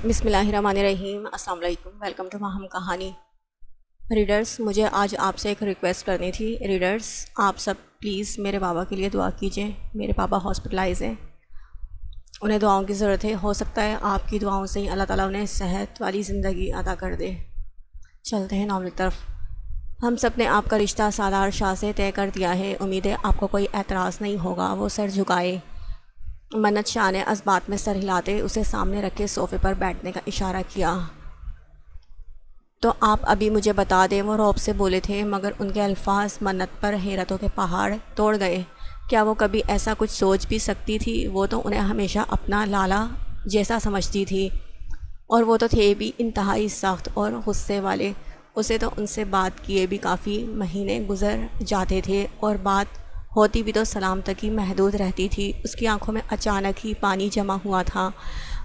بسم اللہ الرحمن الرحیم۔ السلام علیکم، ویلکم ٹو ماہم کہانی۔ ریڈرز، مجھے آج آپ سے ایک ریکویسٹ کرنی تھی۔ ریڈرز، آپ سب پلیز میرے بابا کے لیے دعا کیجئے۔ میرے بابا ہاسپٹلائز ہیں، انہیں دعاؤں کی ضرورت ہے۔ ہو سکتا ہے آپ کی دعاؤں سے ہی اللہ تعالیٰ انہیں صحت والی زندگی عطا کر دے۔ چلتے ہیں ناول کی طرف۔ ہم سب نے آپ کا رشتہ سالار شاہ سے طے کر دیا ہے، امید ہے آپ کو کوئی اعتراض نہیں ہوگا۔ وہ سر جھکائے۔ منت شاہ نے اس بات میں سر ہلاتے اسے سامنے رکھے صوفے پر بیٹھنے کا اشارہ کیا۔ تو آپ ابھی مجھے بتا دیں، وہ رعب سے بولے تھے، مگر ان کے الفاظ منت پر حیرتوں کے پہاڑ توڑ گئے۔ کیا وہ کبھی ایسا کچھ سوچ بھی سکتی تھی؟ وہ تو انہیں ہمیشہ اپنا لالا جیسا سمجھتی تھی، اور وہ تو تھے بھی انتہائی سخت اور غصے والے۔ اسے تو ان سے بات کیے بھی کافی مہینے گزر جاتے تھے، اور بات ہوتی بھی تو سلام تک ہی محدود رہتی تھی۔ اس کی آنکھوں میں اچانک ہی پانی جمع ہوا تھا۔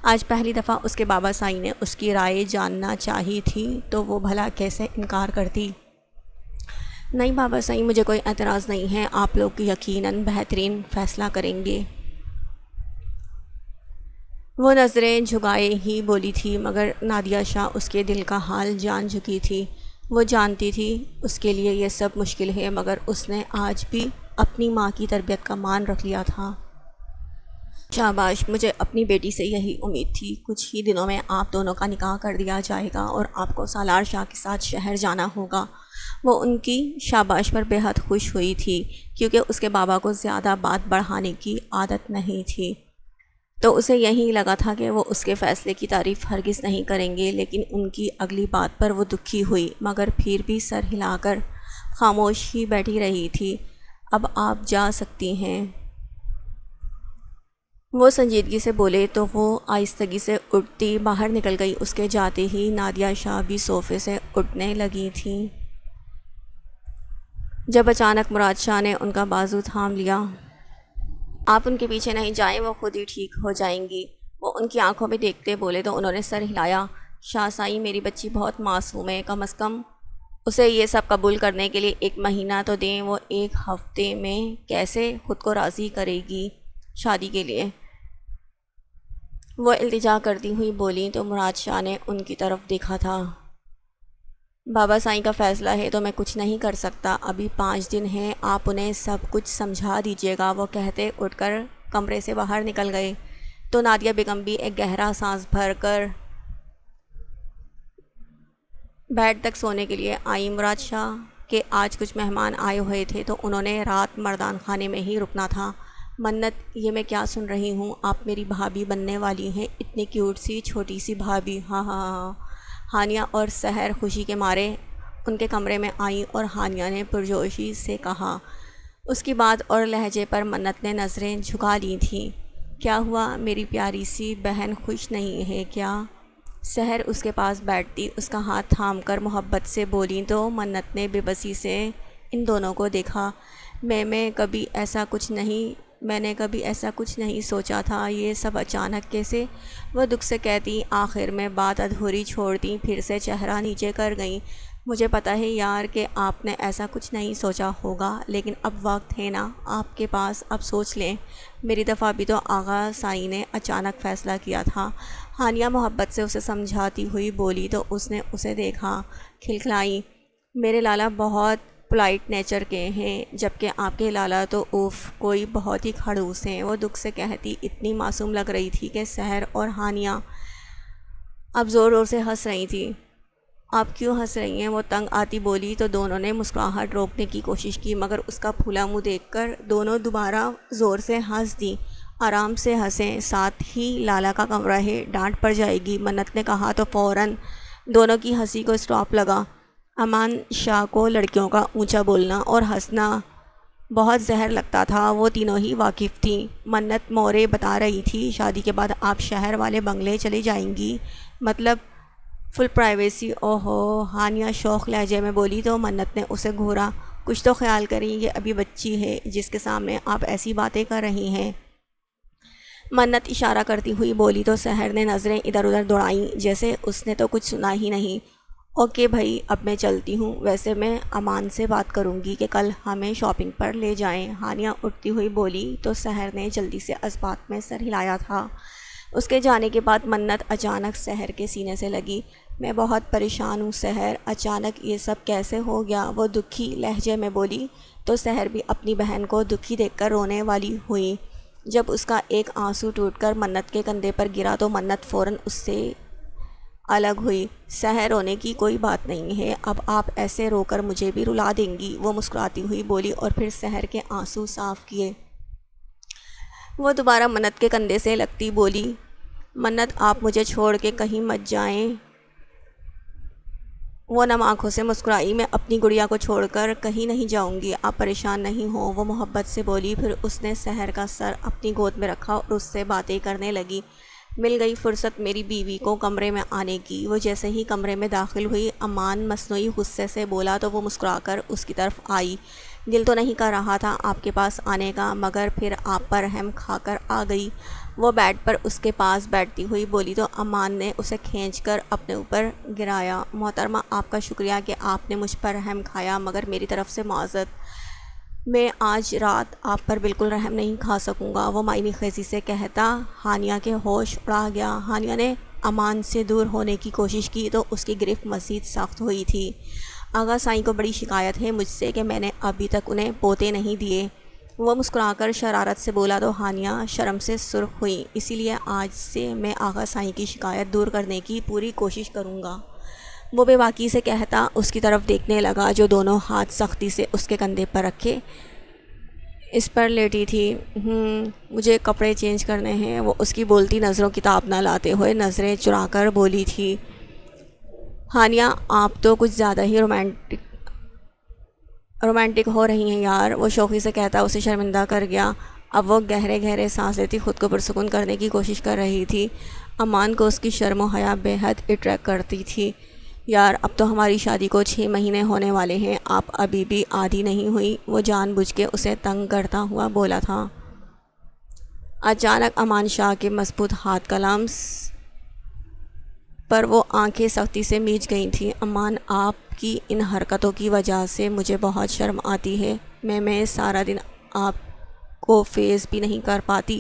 آج پہلی دفعہ اس کے بابا سائی نے اس کی رائے جاننا چاہی تھی، تو وہ بھلا کیسے انکار کرتی؟ نہیں بابا سائی، مجھے کوئی اعتراض نہیں ہے، آپ لوگ یقیناً بہترین فیصلہ کریں گے۔ وہ نظریں جھکائے ہی بولی تھی، مگر نادیہ شاہ اس کے دل کا حال جان چکی تھی۔ وہ جانتی تھی اس کے لیے یہ سب مشکل ہے، مگر اس نے آج بھی اپنی ماں کی تربیت کا مان رکھ لیا تھا۔ شاباش، مجھے اپنی بیٹی سے یہی امید تھی۔ کچھ ہی دنوں میں آپ دونوں کا نکاح کر دیا جائے گا اور آپ کو سالار شاہ کے ساتھ شہر جانا ہوگا۔ وہ ان کی شاباش پر بے حد خوش ہوئی تھی، کیونکہ اس کے بابا کو زیادہ بات بڑھانے کی عادت نہیں تھی۔ تو اسے یہی لگا تھا کہ وہ اس کے فیصلے کی تعریف ہرگز نہیں کریں گے، لیکن ان کی اگلی بات پر وہ دکھی ہوئی، مگر پھر بھی سر ہلا کر خاموش ہی بیٹھی رہی تھی۔ اب آپ جا سکتی ہیں، وہ سنجیدگی سے بولے تو وہ آہستگی سے اٹھتی باہر نکل گئی۔ اس کے جاتے ہی نادیہ شاہ بھی صوفے سے اٹھنے لگی تھیں، جب اچانک مراد شاہ نے ان کا بازو تھام لیا۔ آپ ان کے پیچھے نہیں جائیں، وہ خود ہی ٹھیک ہو جائیں گی، وہ ان کی آنکھوں میں دیکھتے بولے تو انہوں نے سر ہلایا۔ شاہ سائی، میری بچی بہت معصوم ہے، کم از کم اسے یہ سب قبول کرنے کے لیے 1 مہینہ تو دیں۔ وہ 1 ہفتے میں کیسے خود کو راضی کرے گی شادی کے لیے؟ وہ التجا کرتی ہوئی بولی تو مراد شاہ نے ان کی طرف دیکھا تھا۔ بابا سائیں کا فیصلہ ہے تو میں کچھ نہیں کر سکتا، ابھی 5 دن ہیں، آپ انہیں سب کچھ سمجھا دیجیے گا۔ وہ کہتے اٹھ کر کمرے سے باہر نکل گئے، تو نادیہ بیگم بھی ایک گہرا سانس بھر کر بیڈ تک سونے کے لیے آئیں۔ مراد شاہ کے آج کچھ مہمان آئے ہوئے تھے، تو انہوں نے رات مردان خانے میں ہی رکنا تھا۔ منت، یہ میں کیا سن رہی ہوں؟ آپ میری بھابھی بننے والی ہیں، اتنی کیوٹ سی چھوٹی سی بھابھی، ہاں ہاں ہاں۔ ہانیہ اور سحر خوشی کے مارے ان کے کمرے میں آئیں، اور ہانیہ نے پرجوشی سے کہا۔ اس کی بات اور لہجے پر منت نے نظریں جھکا لی تھیں۔ کیا ہوا میری پیاری سی بہن، خوش نہیں ہے کیا؟ سحر اس کے پاس بیٹھتی اس کا ہاتھ تھام کر محبت سے بولی، تو منت نے بے بسی سے ان دونوں کو دیکھا۔ میں نے کبھی ایسا کچھ نہیں سوچا تھا، یہ سب اچانک کیسے؟ وہ دکھ سے کہتی، آخر میں بات ادھوری چھوڑتی، پھر سے چہرہ نیچے کر گئیں۔ مجھے پتہ ہے یار کہ آپ نے ایسا کچھ نہیں سوچا ہوگا، لیکن اب وقت ہے نا آپ کے پاس، اب سوچ لیں۔ میری دفعہ بھی تو آغا سائی نے اچانک فیصلہ کیا تھا۔ ہانیہ محبت سے اسے سمجھاتی ہوئی بولی، تو اس نے اسے دیکھا، کھلکھلائی۔ میرے لالا بہت پولائٹ نیچر کے ہیں، جبکہ آپ کے لالا تو کوئی بہت ہی کھڑوس ہیں۔ وہ دکھ سے کہتی اتنی معصوم لگ رہی تھی کہ سحر اور ہانیہ اب زور زور سے ہنس رہی تھی۔ آپ کیوں ہنس رہی ہیں؟ وہ تنگ آتی بولی، تو دونوں نے مسکراہٹ روکنے کی کوشش کی، مگر اس کا پھولا منہ دیکھ کر دونوں دوبارہ زور سے ہنس دیں۔ آرام سے ہنسیں، ساتھ ہی لالا کا کمرہ ہے، ڈانٹ پڑ جائے گی، منت نے کہا، تو فوراً دونوں کی ہنسی کو اسٹاپ لگا۔ امان شاہ کو لڑکیوں کا اونچا بولنا اور ہنسنا بہت زہر لگتا تھا، وہ تینوں ہی واقف تھیں۔ منت مورے بتا رہی تھی، شادی کے بعد آپ شہر والے بنگلے چلی جائیں گی، مطلب فل پرائیویسی۔ اوہو، ہانیہ شوخ لہجے میں بولی، تو منت نے اسے گھورا۔ کچھ تو خیال کریں، یہ ابھی بچی ہے جس کے سامنے آپ ایسی باتیں کر رہی ہیں۔ منت اشارہ کرتی ہوئی بولی، تو سحر نے نظریں ادھر ادھر دوڑائیں، جیسے اس نے تو کچھ سنا ہی نہیں۔ اوکے بھائی، اب میں چلتی ہوں، ویسے میں امان سے بات کروں گی کہ کل ہمیں شاپنگ پر لے جائیں۔ ہانیہ اٹھتی ہوئی بولی، تو سحر نے جلدی سے اس بات میں سر ہلایا تھا۔ اس کے جانے کے بعد منت اچانک سحر کے سینے سے لگی۔ میں بہت پریشان ہوں سحر، اچانک یہ سب کیسے ہو گیا؟ وہ دکھی لہجے میں بولی تو سحر بھی اپنی بہن کو دکھی دیکھ کر رونے والی ہوئی۔ جب اس کا ایک آنسو ٹوٹ کر منت کے کندھے پر گرا تو منت فوراً اس سے الگ ہوئی۔ سحر، رونے کی کوئی بات نہیں ہے، اب آپ ایسے رو کر مجھے بھی رلا دیں گی؟ وہ مسکراتی ہوئی بولی اور پھر سحر کے آنسو صاف کیے۔ وہ دوبارہ منت کے کندھے سے لگتی بولی، منت آپ مجھے چھوڑ کے کہیں مت جائیں۔ وہ نم آنکھوں سے مسکرائی، میں اپنی گڑیا کو چھوڑ کر کہیں نہیں جاؤں گی، آپ پریشان نہیں ہوں، وہ محبت سے بولی۔ پھر اس نے سحر کا سر اپنی گود میں رکھا اور اس سے باتیں کرنے لگی۔ مل گئی فرصت میری بیوی کو کمرے میں آنے کی۔ وہ جیسے ہی کمرے میں داخل ہوئی، امان مصنوعی غصے سے بولا تو وہ مسکرا کر اس کی طرف آئی۔ دل تو نہیں کر رہا تھا آپ کے پاس آنے کا، مگر پھر آپ پر رحم کھا کر آ گئی۔ وہ بیڈ پر اس کے پاس بیٹھتی ہوئی بولی تو امان نے اسے کھینچ کر اپنے اوپر گرایا۔ محترمہ، آپ کا شکریہ کہ آپ نے مجھ پر رحم کھایا، مگر میری طرف سے معذرت، میں آج رات آپ پر بالکل رحم نہیں کھا سکوں گا، وہ معنی خیزی سے کہتا ہانیہ کے ہوش اڑا گیا۔ ہانیہ نے امان سے دور ہونے کی کوشش کی تو اس کی گرفت مزید سخت ہوئی تھی۔ آغا سائیں کو بڑی شکایت ہے مجھ سے کہ میں نے ابھی تک انہیں پوتے نہیں دیے، وہ مسکرا کر شرارت سے بولا تو ہانیہ شرم سے سرخ ہوئی۔ اسی لیے آج سے میں آغا سائیں کی شکایت دور کرنے کی پوری کوشش کروں گا، وہ بے باکی سے کہتا اس کی طرف دیکھنے لگا جو دونوں ہاتھ سختی سے اس کے کندھے پر رکھے اس پر لیٹی تھی۔ مجھے کپڑے چینج کرنے ہیں، وہ اس کی بولتی نظروں کتاب نہ لاتے ہوئے نظریں چرا کر بولی تھی۔ ہانیہ، آپ تو کچھ زیادہ ہی رومانٹک ہو رہی ہیں یار، وہ شوخی سے کہتا اسے شرمندہ کر گیا۔ اب وہ گہرے گہرے سانس لیتی خود کو پرسکون کرنے کی کوشش کر رہی تھی۔ امان کو اس کی شرم و حیا بے حد اٹریکٹ کرتی تھی۔ یار، اب تو ہماری شادی کو 6 مہینے ہونے والے ہیں، آپ ابھی بھی عادی نہیں ہوئی، وہ جان بوجھ کے اسے تنگ کرتا ہوا بولا تھا۔ اچانک امان شاہ کے مضبوط ہاتھ کا لمس پر وہ آنکھیں سختی سے میچ گئی تھیں۔ امان، آپ کی ان حرکتوں کی وجہ سے مجھے بہت شرم آتی ہے، میں سارا دن آپ کو فیس بھی نہیں کر پاتی۔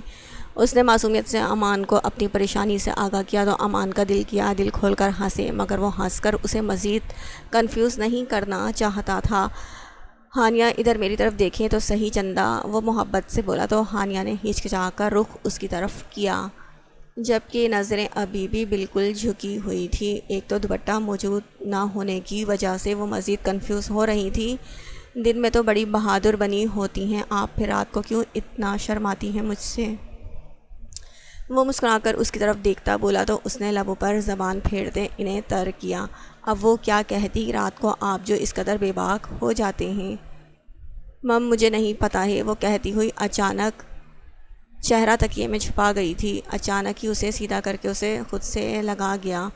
اس نے معصومیت سے امان کو اپنی پریشانی سے آگاہ کیا تو امان کا دل کھول کر ہنسے، مگر وہ ہنس کر اسے مزید کنفیوز نہیں کرنا چاہتا تھا۔ ہانیہ، ادھر میری طرف دیکھیں تو صحیح چندہ، وہ محبت سے بولا تو ہانیہ نے ہچکچا کر رخ اس کی طرف کیا، جبکہ نظریں ابھی بھی بالکل جھکی ہوئی تھی۔ ایک تو دوپٹہ موجود نہ ہونے کی وجہ سے وہ مزید کنفیوز ہو رہی تھی۔ دن میں تو بڑی بہادر بنی ہوتی ہیں آپ، پھر رات کو کیوں اتنا شرماتی ہیں مجھ سے؟ وہ مسکرا کر اس کی طرف دیکھتا بولا تو اس نے لبوں پر زبان پھیرتے انہیں تر کیا۔ اب وہ کیا کہتی رات کو آپ جو اس قدر بے باک ہو جاتے ہیں؟ مجھے نہیں پتہ ہے، وہ کہتی ہوئی اچانک چہرہ تکیے میں چھپا گئی تھی۔ اچانک ہی اسے سیدھا کر کے اسے خود سے لگا گیا۔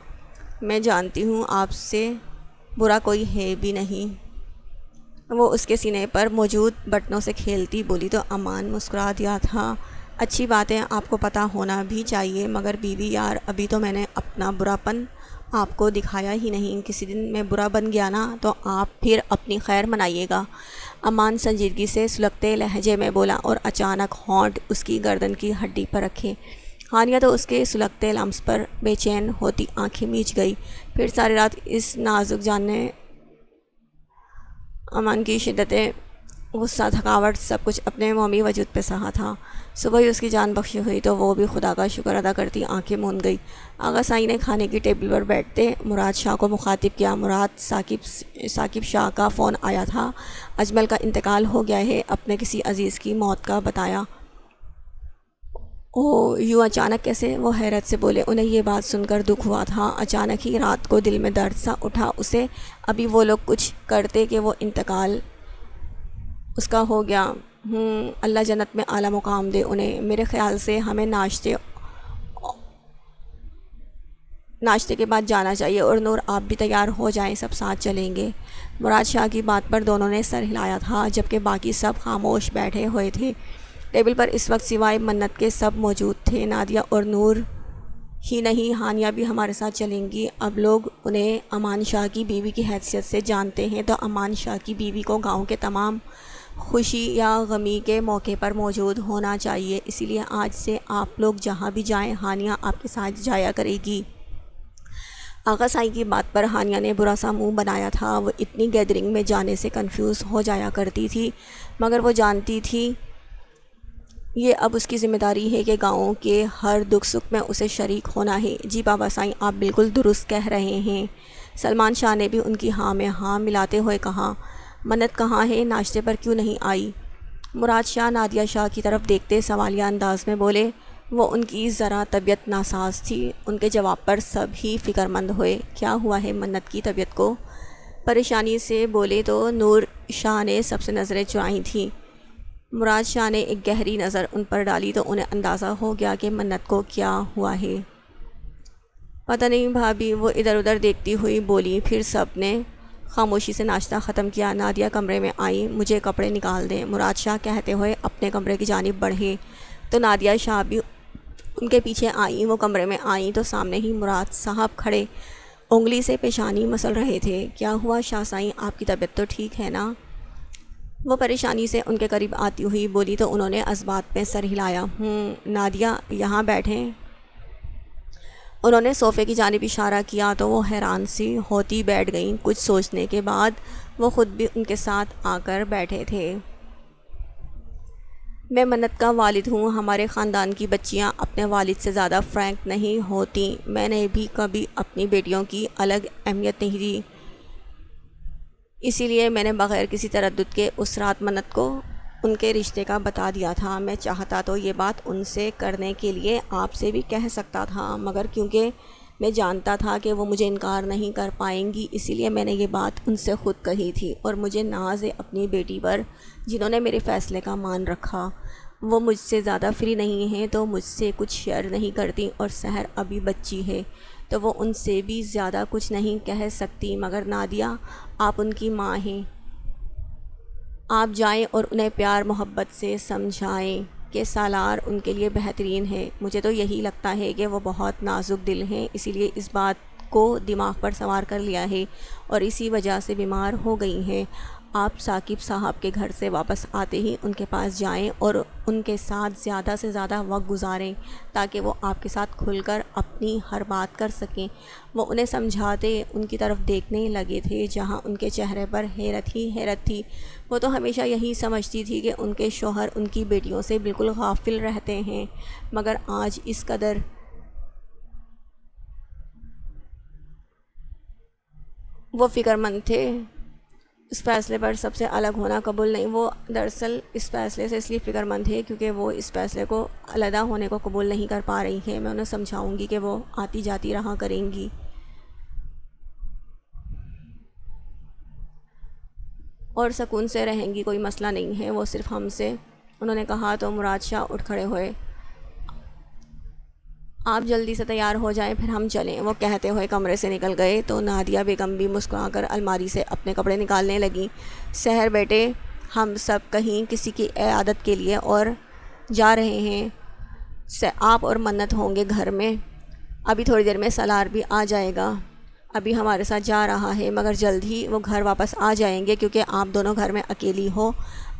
میں جانتی ہوں آپ سے برا کوئی ہے بھی نہیں، وہ اس کے سینے پر موجود بٹنوں سے کھیلتی بولی تو امان مسکرا دیا تھا۔ اچھی بات ہے، آپ کو پتہ ہونا بھی چاہیے، مگر بیوی یار، ابھی تو میں نے اپنا برا پن آپ کو دکھایا ہی نہیں، کسی دن میں برا بن گیا نا تو آپ پھر اپنی خیر منائیے گا، امان سنجیدگی سے سلگتے لہجے میں بولا اور اچانک ہونٹ اس کی گردن کی ہڈی پر رکھے۔ ہانیہ تو اس کے سلگتے لمس پر بے چین ہوتی آنکھیں میچ گئی۔ پھر ساری رات اس نازک جان نے امان کی شدت غصہ، تھکاوٹ، سب کچھ اپنے مومی وجود پہ سہا تھا۔ صبح ہی اس کی جان بخشی ہوئی تو وہ بھی خدا کا شکر ادا کرتی آنکھیں موند گئی۔ آغا سائیں نے کھانے کی ٹیبل پر بیٹھتے مراد شاہ کو مخاطب کیا۔ مراد، ثاقب شاہ کا فون آیا تھا، اجمل کا انتقال ہو گیا ہے، اپنے کسی عزیز کی موت کا بتایا۔ اوہ، یوں اچانک کیسے؟ وہ حیرت سے بولے۔ انہیں یہ بات سن کر دکھ ہوا تھا۔ اچانک ہی رات کو دل میں درد سا اٹھا اسے، ابھی وہ لوگ کچھ کرتے کہ وہ انتقال اس کا ہو گیا۔ اللہ جنت میں اعلیٰ مقام دے انہیں۔ میرے خیال سے ہمیں ناشتے کے بعد جانا چاہیے، اور نور آپ بھی تیار ہو جائیں، سب ساتھ چلیں گے۔ مراد شاہ کی بات پر دونوں نے سر ہلایا تھا، جبکہ باقی سب خاموش بیٹھے ہوئے تھے۔ ٹیبل پر اس وقت سوائے منت کے سب موجود تھے، نادیہ اور نور ہی نہیں، ہانیہ بھی ہمارے ساتھ چلیں گی۔ اب لوگ انہیں امان شاہ کی بیوی کی حیثیت سے جانتے ہیں، تو امان شاہ کی بیوی کو گاؤں کے تمام خوشی یا غمی کے موقع پر موجود ہونا چاہیے، اسی لیے آج سے آپ لوگ جہاں بھی جائیں ہانیہ آپ کے ساتھ جایا کرے گی۔ آغا سائیں کی بات پر ہانیہ نے برا سا منہ بنایا تھا۔ وہ اتنی گیدرنگ میں جانے سے کنفیوز ہو جایا کرتی تھی، مگر وہ جانتی تھی یہ اب اس کی ذمہ داری ہے کہ گاؤں کے ہر دکھ سکھ میں اسے شریک ہونا ہے۔ جی بابا سائیں، آپ بالکل درست کہہ رہے ہیں۔ سلمان شاہ نے بھی ان کی ہاں میں ہاں ملاتے ہوئے کہا، منت کہاں ہے، ناشتے پر کیوں نہیں آئی؟ مراد شاہ نادیہ شاہ کی طرف دیکھتے سوالیہ انداز میں بولے۔ وہ ان کی ذرا طبیعت ناساز تھی۔ ان کے جواب پر سب ہی فکر مند ہوئے۔ کیا ہوا ہے منت کی طبیعت کو؟ پریشانی سے بولے تو نور شاہ نے سب سے نظریں چرائیں تھیں۔ مراد شاہ نے ایک گہری نظر ان پر ڈالی تو انہیں اندازہ ہو گیا کہ منت کو کیا ہوا ہے۔ پتہ نہیں بھابھی، وہ ادھر ادھر دیکھتی ہوئی بولی۔ پھر سب نے خاموشی سے ناشتہ ختم کیا۔ نادیہ کمرے میں آئی۔ مجھے کپڑے نکال دیں، مراد شاہ کہتے ہوئے اپنے کمرے کی جانب بڑھے تو نادیہ شاہ بھی ان کے پیچھے آئیں۔ وہ کمرے میں آئیں تو سامنے ہی مراد صاحب کھڑے انگلی سے پیشانی مسل رہے تھے۔ کیا ہوا شاہ سائیں، آپ کی طبیعت تو ٹھیک ہے نا؟ وہ پریشانی سے ان کے قریب آتی ہوئی بولی تو انہوں نے اسبات میں سر ہلایا۔ نادیہ یہاں بیٹھیں۔ انہوں نے صوفے کی جانب اشارہ کیا تو وہ حیران سی ہوتی بیٹھ گئیں۔ کچھ سوچنے کے بعد وہ خود بھی ان کے ساتھ آ کر بیٹھے تھے۔ میں منت کا والد ہوں۔ ہمارے خاندان کی بچیاں اپنے والد سے زیادہ فرینک نہیں ہوتیں۔ میں نے بھی کبھی اپنی بیٹیوں کی الگ اہمیت نہیں دی، اسی لیے میں نے بغیر کسی تردد کے اس رات منت کو ان کے رشتے کا بتا دیا تھا۔ میں چاہتا تو یہ بات ان سے کرنے کے لیے آپ سے بھی کہہ سکتا تھا، مگر کیونکہ میں جانتا تھا کہ وہ مجھے انکار نہیں کر پائیں گی، اسی لیے میں نے یہ بات ان سے خود کہی تھی۔ اور مجھے ناز ہے اپنی بیٹی پر، جنہوں نے میرے فیصلے کا مان رکھا۔ وہ مجھ سے زیادہ فری نہیں ہیں تو مجھ سے کچھ شیئر نہیں کرتی، اور سحر ابھی بچی ہے تو وہ ان سے بھی زیادہ کچھ نہیں کہہ سکتی۔ مگر نادیہ، آپ ان کی ماں ہیں، آپ جائیں اور انہیں پیار محبت سے سمجھائیں کہ سالار ان کے لیے بہترین ہے۔ مجھے تو یہی لگتا ہے کہ وہ بہت نازک دل ہیں، اسی لیے اس بات کو دماغ پر سوار کر لیا ہے اور اسی وجہ سے بیمار ہو گئی ہیں۔ آپ ثاقب صاحب کے گھر سے واپس آتے ہی ان کے پاس جائیں اور ان کے ساتھ زیادہ سے زیادہ وقت گزاریں تاکہ وہ آپ کے ساتھ کھل کر اپنی ہر بات کر سکیں۔ وہ انہیں سمجھاتے ان کی طرف دیکھنے لگے تھے جہاں ان کے چہرے پر حیرت ہی حیرت تھی۔ وہ تو ہمیشہ یہی سمجھتی تھی کہ ان کے شوہر ان کی بیٹیوں سے بالکل غافل رہتے ہیں، مگر آج اس قدر وہ فکر مند تھے۔ اس فیصلے پر سب سے الگ ہونا قبول نہیں۔ وہ دراصل اس فیصلے سے اس لیے فکر مند ہے کیونکہ وہ اس فیصلے کو علیحدہ ہونے کو قبول نہیں کر پا رہی ہیں۔ میں انہیں سمجھاؤں گی کہ وہ آتی جاتی رہا کریں گی، اور سکون سے رہیں گی، کوئی مسئلہ نہیں ہے، وہ صرف ہم سے۔ انہوں نے کہا تو مراد شاہ اٹھ کھڑے ہوئے۔ آپ جلدی سے تیار ہو جائیں، پھر ہم چلیں، وہ کہتے ہوئے کمرے سے نکل گئے تو نادیہ بیگم بھی مسکرا کر الماری سے اپنے کپڑے نکالنے لگیں۔ سحر بیٹے، ہم سب کہیں کسی کی عیادت کے لیے اور جا رہے ہیں۔ آپ اور منت ہوں گے گھر میں، ابھی تھوڑی دیر میں سالار بھی آ جائے گا۔ ابھی ہمارے ساتھ جا رہا ہے مگر جلد ہی وہ گھر واپس آ جائیں گے کیونکہ آپ دونوں گھر میں اکیلی ہو۔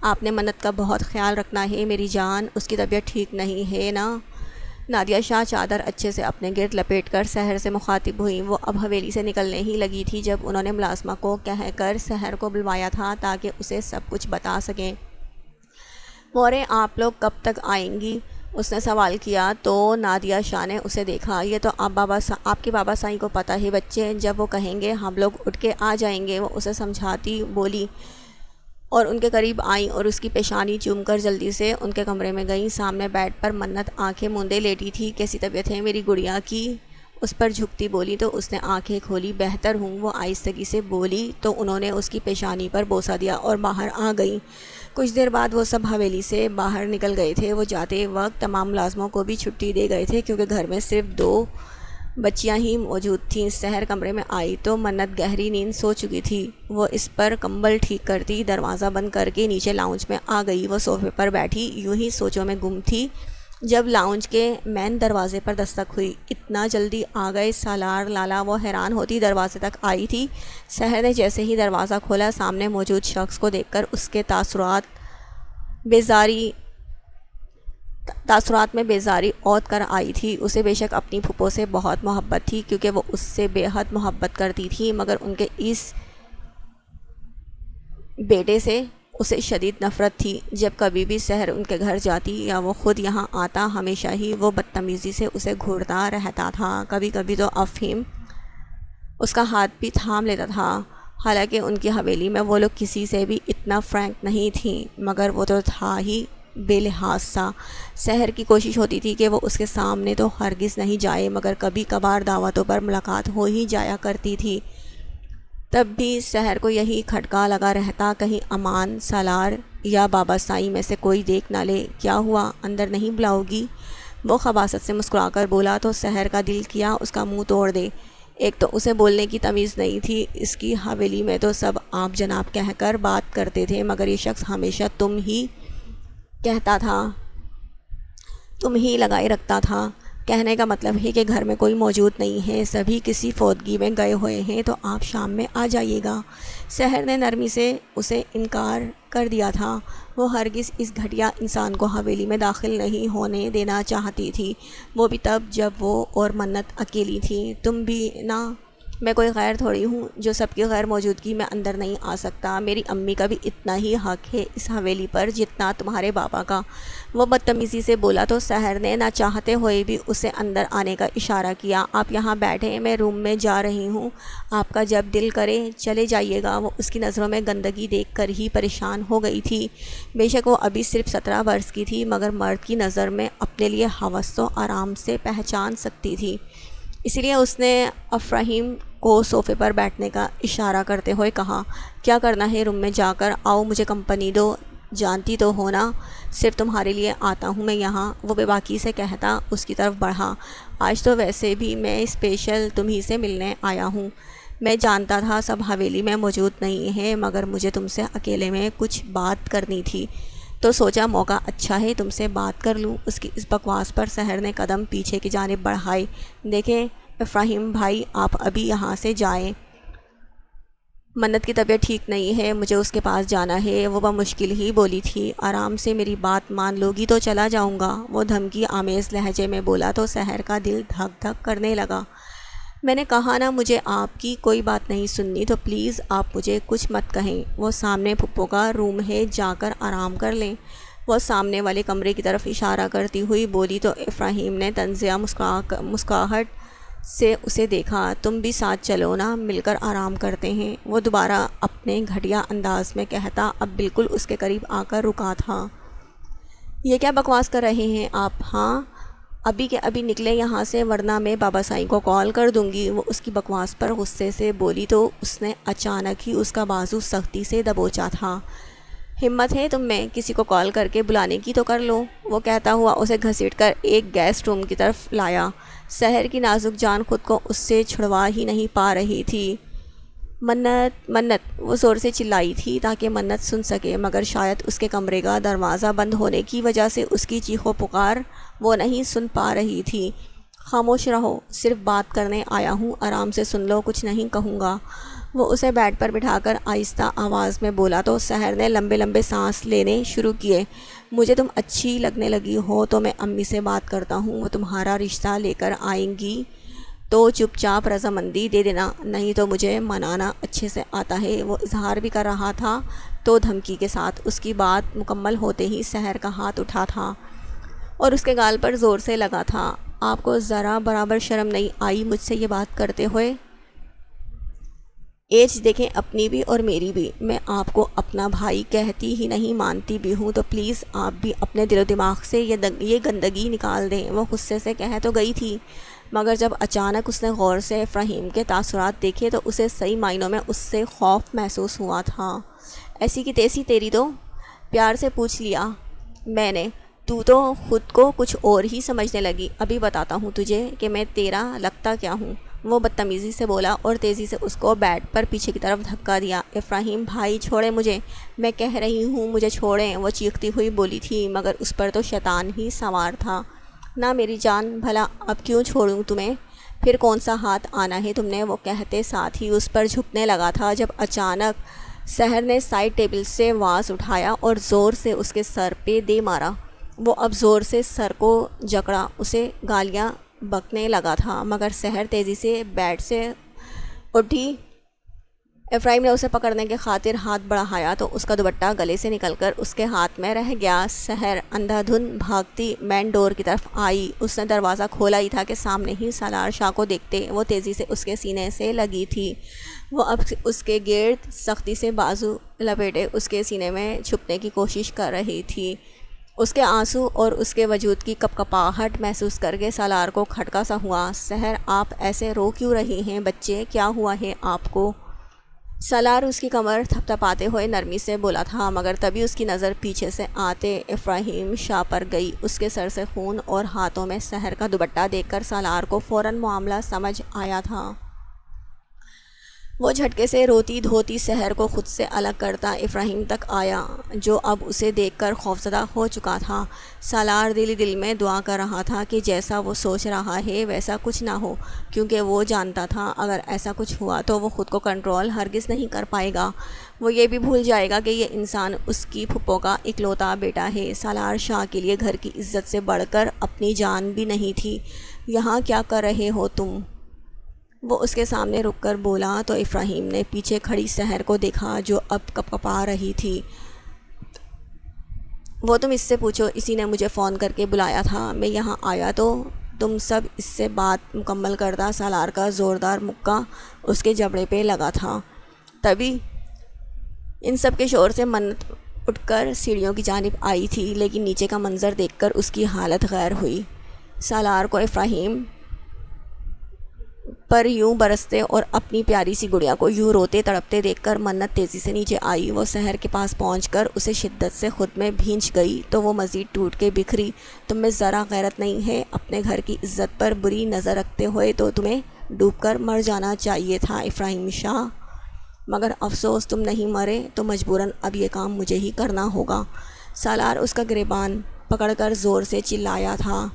آپ نے منت کا بہت خیال رکھنا ہے میری جان، اس کی طبیعت ٹھیک نہیں ہے نا؟ نادیہ شاہ چادر اچھے سے اپنے گرد لپیٹ کر سحر سے مخاطب ہوئی۔ وہ اب حویلی سے نکلنے ہی لگی تھی جب انہوں نے ملازمہ کو کہہ کر سحر کو بلوایا تھا تاکہ اسے سب کچھ بتا سکیں۔ مورے، آپ لوگ کب تک آئیں گی؟ اس نے سوال کیا تو نادیہ شاہ نے اسے دیکھا۔ یہ تو آپ کے بابا سائیں کو پتہ ہے بچے، جب وہ کہیں گے ہم لوگ اٹھ کے آ جائیں گے، وہ اسے سمجھاتی بولی اور ان کے قریب آئیں اور اس کی پیشانی چوم کر جلدی سے ان کے کمرے میں گئیں۔ سامنے بیڈ پر منت آنکھیں موندے لیٹی تھی۔ کیسی طبیعت ہے میری گڑیا کی؟ اس پر جھکتی بولی تو اس نے آنکھیں کھولی۔ بہتر ہوں، وہ آہستگی سے بولی تو انہوں نے اس کی پیشانی پر بوسہ دیا اور باہر آ گئیں۔ کچھ دیر بعد وہ سب حویلی سے باہر نکل گئے تھے۔ وہ جاتے وقت تمام ملازموں کو بھی چھٹی دے گئے تھے کیونکہ گھر میں صرف 2 بچیاں ہی موجود تھیں۔ سحر کمرے میں آئی تو منت گہری نیند سو چکی تھی۔ وہ اس پر کمبل ٹھیک کرتی دروازہ بند کر کے نیچے لاؤنج میں آ گئی۔ وہ صوفے پر بیٹھی یوں ہی سوچوں میں گم تھی جب لاؤنج کے مین دروازے پر دستک ہوئی۔ اتنا جلدی آ گئے سالار لالا؟ وہ حیران ہوتی دروازے تک آئی تھی۔ سحر نے جیسے ہی دروازہ کھولا، سامنے موجود شخص کو دیکھ کر اس کے تاثرات بیزاری تاثرات میں بیزاری اوت کر آئی تھی۔ اسے بے شک اپنی پھپھو سے بہت محبت تھی کیونکہ وہ اس سے بے حد محبت کرتی تھی، مگر ان کے اس بیٹے سے اسے شدید نفرت تھی۔ جب کبھی بھی سحر ان کے گھر جاتی یا وہ خود یہاں آتا، ہمیشہ ہی وہ بدتمیزی سے اسے گھورتا رہتا تھا۔ کبھی کبھی تو افہیم اس کا ہاتھ بھی تھام لیتا تھا۔ حالانکہ ان کی حویلی میں وہ لوگ کسی سے بھی اتنا فرینک نہیں تھیں، مگر وہ تو تھا ہی بے لحاظ سا۔ سحر کی کوشش ہوتی تھی کہ وہ اس کے سامنے تو ہرگز نہیں جائے، مگر کبھی کبھار دعوتوں پر ملاقات ہو ہی جایا کرتی تھی۔ تب بھی سحر کو یہی کھٹکا لگا رہتا، کہیں امان، سالار یا بابا سائیں میں سے کوئی دیکھ نہ لے۔ کیا ہوا، اندر نہیں بلاؤ گی؟ وہ خباثت سے مسکرا کر بولا تو سحر کا دل کیا اس کا منہ توڑ دے۔ ایک تو اسے بولنے کی تمیز نہیں تھی، اس کی حویلی میں تو سب آپ جناب کہہ کر بات کرتے تھے، مگر یہ شخص ہمیشہ تم ہی کہتا تھا، تم ہی لگائے رکھتا تھا۔ کہنے کا مطلب ہے کہ گھر میں کوئی موجود نہیں ہے، سبھی کسی فوتگی میں گئے ہوئے ہیں، تو آپ شام میں آ جائیے گا۔ سحر نے نرمی سے اسے انکار کر دیا تھا۔ وہ ہرگز اس گھٹیا انسان کو حویلی میں داخل نہیں ہونے دینا چاہتی تھی، وہ بھی تب جب وہ اور منت اکیلی تھی۔ تم بھی نا، میں کوئی غیر تھوڑی ہوں جو سب کی غیر موجودگی میں اندر نہیں آ سکتا۔ میری امی کا بھی اتنا ہی حق ہے اس حویلی پر جتنا تمہارے بابا کا۔ وہ بدتمیزی سے بولا تو سحر نے نہ چاہتے ہوئے بھی اسے اندر آنے کا اشارہ کیا۔ آپ یہاں بیٹھے، میں روم میں جا رہی ہوں، آپ کا جب دل کرے چلے جائیے گا۔ وہ اس کی نظروں میں گندگی دیکھ کر ہی پریشان ہو گئی تھی۔ بے شک وہ ابھی صرف 17 برس کی تھی، مگر مرد کی نظر میں اپنے لیے حوث و آرام سے پہچان سکتی تھی۔ اسی لیے اس نے افراہیم کو صوفے پر بیٹھنے کا اشارہ کرتے ہوئے کہا، کیا کرنا ہے روم میں جا کر آؤ، مجھے کمپنی دو، جانتی تو ہو نا، صرف تمہارے لیے آتا ہوں میں یہاں۔ وہ بے باکی سے کہتا اس کی طرف بڑھا، آج تو ویسے بھی میں اسپیشل تمہیں سے ملنے آیا ہوں۔ میں جانتا تھا سب حویلی میں موجود نہیں ہے، مگر مجھے تم سے اکیلے میں کچھ بات کرنی تھی، تو سوچا موقع اچھا ہے تم سے بات کر لوں۔ اس کی اس بکواس پر سحر نے قدم پیچھے کی جانب بڑھائے۔ دیکھیں افراہیم بھائی، آپ ابھی یہاں سے جائیں، منت کی طبیعت ٹھیک نہیں ہے، مجھے اس کے پاس جانا ہے۔ وہ بمشکل ہی بولی تھی، آرام سے میری بات مان لو گی تو چلا جاؤں گا۔ وہ دھمکی آمیز لہجے میں بولا تو سحر کا دل دھک دھک کرنے لگا۔ میں نے کہا نا مجھے آپ کی کوئی بات نہیں سننی، تو پلیز آپ مجھے کچھ مت کہیں۔ وہ سامنے پھپھو کا روم ہے، جا کر آرام کر لیں۔ وہ سامنے والے کمرے کی طرف اشارہ کرتی ہوئی بولی تو افراہیم نے طنزیہ مسکراہٹ سے اسے دیکھا، تم بھی ساتھ چلو نا، مل کر آرام کرتے ہیں۔ وہ دوبارہ اپنے گھٹیا انداز میں کہتا، اب بالکل اس کے قریب آ کر رکا تھا۔ یہ کیا بکواس کر رہے ہیں آپ؟ ہاں ابھی کے ابھی نکلے یہاں سے، ورنہ میں بابا سائیں کو کال کر دوں گی۔ وہ اس کی بکواس پر غصے سے بولی تو اس نے اچانک ہی اس کا بازو سختی سے دبوچا تھا۔ ہمت ہے تم میں، کسی کو کال کر کے بلانے کی تو کر لو۔ وہ کہتا ہوا اسے گھسیٹ کر ایک گیسٹ روم کی طرف لایا۔ سحر کی نازک جان خود کو اس سے چھڑوا ہی نہیں پا رہی تھی۔ منت منت، وہ زور سے چلائی تھی تاکہ منت سن سکے، مگر شاید اس کے کمرے کا دروازہ بند ہونے کی وجہ سے اس کی چیخ و پکار وہ نہیں سن پا رہی تھی۔ خاموش رہو، صرف بات کرنے آیا ہوں، آرام سے سن لو، کچھ نہیں کہوں گا۔ وہ اسے بیڈ پر بٹھا کر آہستہ آواز میں بولا تو سحر نے لمبے لمبے سانس لینے شروع کیے۔ مجھے تم اچھی لگنے لگی ہو تو میں امی سے بات کرتا ہوں، وہ تمہارا رشتہ لے کر آئیں گی تو چپ چاپ رضامندی دے دینا، نہیں تو مجھے منانا اچھے سے آتا ہے۔ وہ اظہار بھی کر رہا تھا تو دھمکی کے ساتھ۔ اس کی بات مکمل ہوتے ہی سحر کا ہاتھ اٹھا تھا اور اس کے گال پر زور سے لگا تھا۔ آپ کو ذرا برابر شرم نہیں آئی مجھ سے یہ بات کرتے ہوئے؟ ایج دیکھیں اپنی بھی اور میری بھی، میں آپ کو اپنا بھائی کہتی ہی نہیں، مانتی بھی ہوں، تو پلیز آپ بھی اپنے دل و دماغ سے یہ گندگی نکال دیں۔ وہ غصے سے کہہ تو گئی تھی، مگر جب اچانک اس نے غور سے افراہیم کے تاثرات دیکھے تو اسے صحیح معنوں میں اس سے خوف محسوس ہوا تھا۔ ایسی کی تیسی تیری تو؟ پیار سے پوچھ لیا میں نے، تو خود کو کچھ اور ہی سمجھنے لگی۔ ابھی بتاتا ہوں تجھے کہ میں تیرا لگتا کیا ہوں۔ وہ بدتمیزی سے بولا اور تیزی سے اس کو بیڈ پر پیچھے کی طرف دھکا دیا۔ افراہیم بھائی چھوڑیں مجھے، میں کہہ رہی ہوں مجھے چھوڑیں، وہ چیختی ہوئی بولی تھی، مگر اس پر تو شیطان ہی سوار تھا۔ نہ میری جان، بھلا اب کیوں چھوڑوں تمہیں؟ پھر کون سا ہاتھ آنا ہے تم نے؟ وہ کہتے ساتھ ہی اس پر جھکنے لگا تھا، جب اچانک سحر نے سائڈ ٹیبل سے واز اٹھایا اور زور سے اس کے سر پہ دے مارا۔ وہ اب زور سے سر کو جکڑا، اسے گالیاں بکنے لگا تھا، مگر سحر تیزی سے بیڈ سے اٹھی۔ افراہیم نے اسے پکڑنے کے خاطر ہاتھ بڑھایا تو اس کا دوپٹہ گلے سے نکل کر اس کے ہاتھ میں رہ گیا۔ سحر اندھا دھند بھاگتی مین ڈور کی طرف آئی۔ اس نے دروازہ کھولا ہی تھا کہ سامنے ہی سالار شاہ کو دیکھتے وہ تیزی سے اس کے سینے سے لگی تھی۔ وہ اب اس کے گرد سختی سے بازو لپیٹے اس کے سینے میں چھپنے کی کوشش کر رہی تھی۔ اس کے آنسو اور اس کے وجود کی کپکپاہٹ محسوس کر کے سالار کو کھٹکا سا ہوا۔ سحر، آپ ایسے رو کیوں رہی ہیں بچے، کیا ہوا ہے آپ کو؟ سالار اس کی کمر تھپ تھپاتے ہوئے نرمی سے بولا تھا، مگر تبھی اس کی نظر پیچھے سے آتے افراہیم شاہ پر گئی۔ اس کے سر سے خون اور ہاتھوں میں سحر کا دوپٹہ دیکھ کر سالار کو فوراً معاملہ سمجھ آیا تھا۔ وہ جھٹکے سے روتی دھوتی سحر کو خود سے الگ کرتا افراہیم تک آیا، جو اب اسے دیکھ کر خوفزدہ ہو چکا تھا۔ سالار دل ہی دل میں دعا کر رہا تھا کہ جیسا وہ سوچ رہا ہے ویسا کچھ نہ ہو، کیونکہ وہ جانتا تھا اگر ایسا کچھ ہوا تو وہ خود کو کنٹرول ہرگز نہیں کر پائے گا۔ وہ یہ بھی بھول جائے گا کہ یہ انسان اس کی پھپھو کا اکلوتا بیٹا ہے۔ سالار شاہ کے لیے گھر کی عزت سے بڑھ کر اپنی جان بھی نہیں تھی۔ یہاں کیا کر رہے ہو تم؟ وہ اس کے سامنے رک کر بولا تو افراہیم نے پیچھے کھڑی سحر کو دیکھا جو اب کپکپا رہی تھی۔ وہ تم اس سے پوچھو، اسی نے مجھے فون کر کے بلایا تھا، میں یہاں آیا تو تم سب اس سے بات مکمل کردہ سالار کا زوردار مکہ اس کے جبڑے پہ لگا تھا۔ تبھی ان سب کے شور سے منت اٹھ کر سیڑھیوں کی جانب آئی تھی، لیکن نیچے کا منظر دیکھ کر اس کی حالت غیر ہوئی۔ سالار کو افراہیم پر یوں برستے اور اپنی پیاری سی گڑیا کو یوں روتے تڑپتے دیکھ کر منت تیزی سے نیچے آئی۔ وہ سحر کے پاس پہنچ کر اسے شدت سے خود میں بھینچ گئی تو وہ مزید ٹوٹ کے بکھری۔ تم میں ذرا غیرت نہیں ہے؟ اپنے گھر کی عزت پر بری نظر رکھتے ہوئے تو تمہیں ڈوب کر مر جانا چاہیے تھا افراہیم شاہ، مگر افسوس تم نہیں مرے تو مجبوراً اب یہ کام مجھے ہی کرنا ہوگا۔ سالار اس کا گریبان پکڑ کر زور سے چلایا تھا۔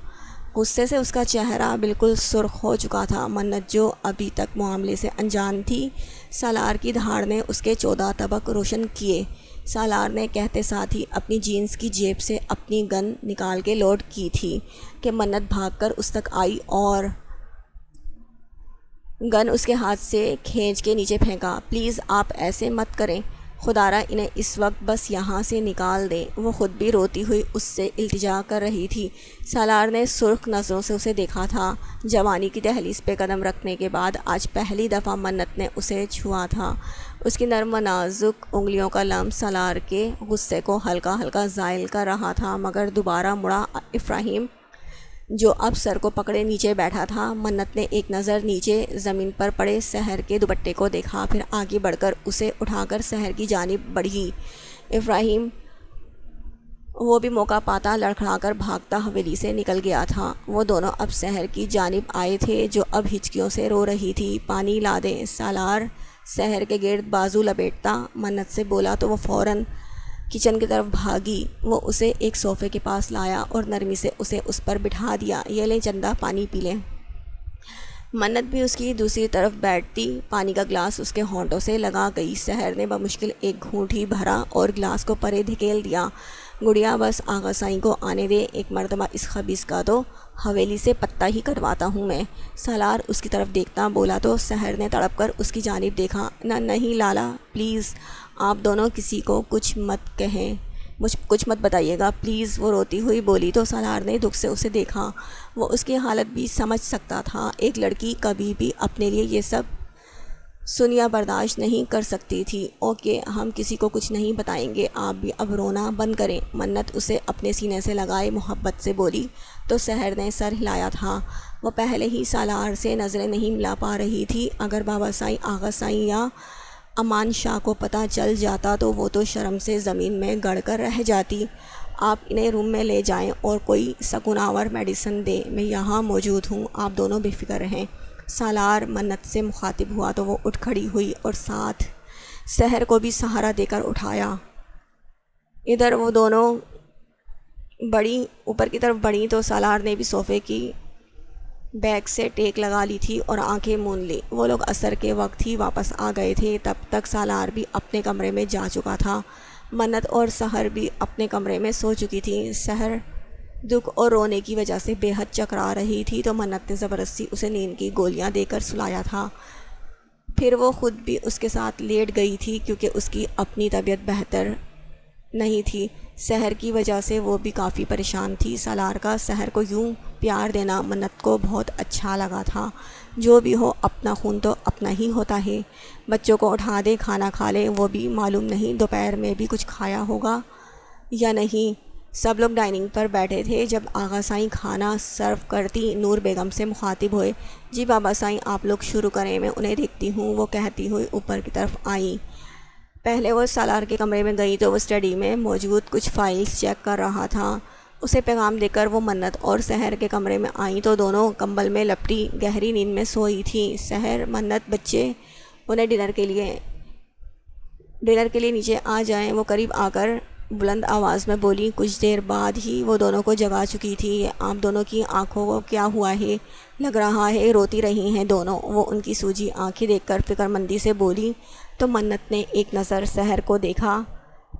غصے سے اس کا چہرہ بالکل سرخ ہو چکا تھا۔ منت جو ابھی تک معاملے سے انجان تھی، سالار کی دھاڑ نے اس کے 14 طبق روشن کیے۔ سالار نے کہتے ساتھ ہی اپنی جینس کی جیب سے اپنی گن نکال کے لوڈ کی تھی کہ منت بھاگ کر اس تک آئی اور گن اس کے ہاتھ سے کھینچ کے نیچے پھینکا۔ پلیز آپ ایسے مت کریں، خدارا انہیں اس وقت بس یہاں سے نکال دیں۔ وہ خود بھی روتی ہوئی اس سے التجا کر رہی تھی۔ سالار نے سرخ نظروں سے اسے دیکھا تھا۔ جوانی کی دہلیز پہ قدم رکھنے کے بعد آج پہلی دفعہ منت نے اسے چھوا تھا۔ اس کی نرم و نازک انگلیوں کا لمس سالار کے غصے کو ہلکا ہلکا زائل کر رہا تھا، مگر دوبارہ مڑا افراہیم جو اب سر کو پکڑے نیچے بیٹھا تھا۔ منت نے ایک نظر نیچے زمین پر پڑے سحر کے دوپٹے کو دیکھا، پھر آگے بڑھ کر اسے اٹھا کر سحر کی جانب بڑھی۔ افراہیم وہ بھی موقع پاتا لڑکھڑا کر بھاگتا حویلی سے نکل گیا تھا۔ وہ دونوں اب سحر کی جانب آئے تھے جو اب ہچکیوں سے رو رہی تھی۔ پانی لا دیں، سالار سحر کے گرد بازو لپیٹتا منت سے بولا تو وہ فوراً کچن کی طرف بھاگی۔ وہ اسے ایک صوفے کے پاس لایا اور نرمی سے اسے اس پر بٹھا دیا۔ یہ لیں چندہ، پانی پی لیں۔ منت بھی اس کی دوسری طرف بیٹھتی پانی کا گلاس اس کے ہونٹوں سے لگا گئی۔ سحر نے بمشکل ایک گھونٹ ہی بھرا اور گلاس کو پرے دھکیل دیا۔ گڑیا بس آغا سائیں کو آنے دے، ایک مرتبہ اس خبیث کا تو حویلی سے پتہ ہی کٹواتا ہوں میں۔ سالار اس کی طرف دیکھتا بولا تو سحر نے تڑپ کر اس کی جانب دیکھا۔ نہیں لالا، پلیز آپ دونوں کسی کو کچھ مت کہیں، کچھ مت بتائیے گا پلیز، وہ روتی ہوئی بولی تو سالار نے دکھ سے اسے دیکھا۔ وہ اس کی حالت بھی سمجھ سکتا تھا۔ ایک لڑکی کبھی بھی اپنے لیے یہ سب سنیا برداشت نہیں کر سکتی تھی۔ اوکے، ہم کسی کو کچھ نہیں بتائیں گے، آپ بھی اب رونا بند کریں، منت اسے اپنے سینے سے لگائے محبت سے بولی تو سحر نے سر ہلایا تھا۔ وہ پہلے ہی سالار سے نظریں نہیں ملا پا رہی تھی۔ اگر بابا سائیں، آغا سائیں یا امان شاہ کو پتہ چل جاتا تو وہ تو شرم سے زمین میں گڑ کر رہ جاتی۔ آپ انہیں روم میں لے جائیں اور کوئی سکون آور میڈیسن دیں، میں یہاں موجود ہوں، آپ دونوں بے فکر رہیں۔ سالار منت سے مخاطب ہوا تو وہ اٹھ کھڑی ہوئی اور ساتھ سحر کو بھی سہارا دے کر اٹھایا۔ ادھر وہ دونوں اوپر کی طرف بڑھیں تو سالار نے بھی صوفے کی بیگ سے ٹیک لگا لی تھی اور آنکھیں مون لی۔ وہ لوگ عصر کے وقت ہی واپس آ گئے تھے۔ تب تک سالار بھی اپنے کمرے میں جا چکا تھا۔ منت اور سحر بھی اپنے کمرے میں سو چکی تھی۔ سحر دکھ اور رونے کی وجہ سے بے حد چکرا رہی تھی تو منت نے زبردستی اسے نیند کی گولیاں دے کر سلایا تھا۔ پھر وہ خود بھی اس کے ساتھ لیٹ گئی تھی کیونکہ اس کی اپنی طبیعت بہتر نہیں تھی۔ سحر کی وجہ سے وہ بھی کافی پریشان تھی۔ سالار کا سحر کو یوں پیار دینا منت کو بہت اچھا لگا تھا۔ جو بھی ہو اپنا خون تو اپنا ہی ہوتا ہے۔ بچوں کو اٹھا دے، کھانا کھا لے، وہ بھی معلوم نہیں دوپہر میں بھی کچھ کھایا ہوگا یا نہیں۔ سب لوگ ڈائننگ پر بیٹھے تھے۔ جب آغا سائیں کھانا سرو کرتی نور بیگم سے مخاطب ہوئے، جی بابا سائیں آپ لوگ شروع کریں، میں انہیں دیکھتی ہوں، وہ کہتی ہوئی اوپر کی طرف آئیں۔ پہلے وہ سالار کے کمرے میں گئی تو وہ اسٹڈی میں موجود کچھ فائلز چیک کر رہا تھا۔ اسے پیغام دے کر وہ منت اور سحر کے کمرے میں آئیں تو دونوں کمبل میں لپٹی گہری نیند میں سوئی تھیں۔ سحر، منت، بچے انہیں ڈنر کے لیے نیچے آ جائیں۔ وہ قریب آ کر بلند آواز میں بولی۔ کچھ دیر بعد ہی وہ دونوں کو جگا چکی تھی۔ آپ دونوں کی آنکھوں کو کیا ہوا ہے؟ لگ رہا ہے روتی رہی ہیں دونوں۔ وہ ان کی سوجی آنکھیں دیکھ کر فکر مندی سے بولی تو منت نے ایک نظر سحر کو دیکھا،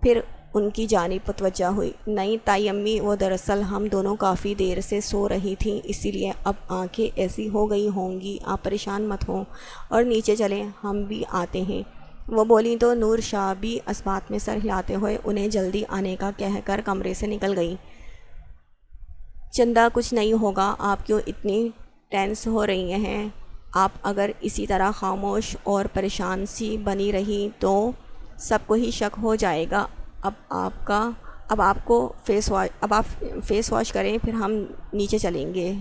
پھر ان کی جانب متوجہ ہوئی۔ نہیں تائی امی، وہ دراصل ہم دونوں کافی دیر سے سو رہی تھیں، اسی لیے اب آنکھیں ایسی ہو گئی ہوں گی۔ آپ پریشان مت ہوں اور نیچے چلیں، ہم بھی آتے ہیں۔ وہ بولی تو نور شاہ بھی اسبات میں سر ہلاتے ہوئے انہیں جلدی آنے کا کہہ کر کمرے سے نکل گئی۔ چندہ کچھ نہیں ہوگا، آپ کیوں اتنی ٹینس ہو رہی ہیں؟ آپ اگر اسی طرح خاموش اور پریشان سی بنی رہی تو سب کو ہی شک ہو جائے گا۔ اب آپ فیس واش کریں، پھر ہم نیچے چلیں گے۔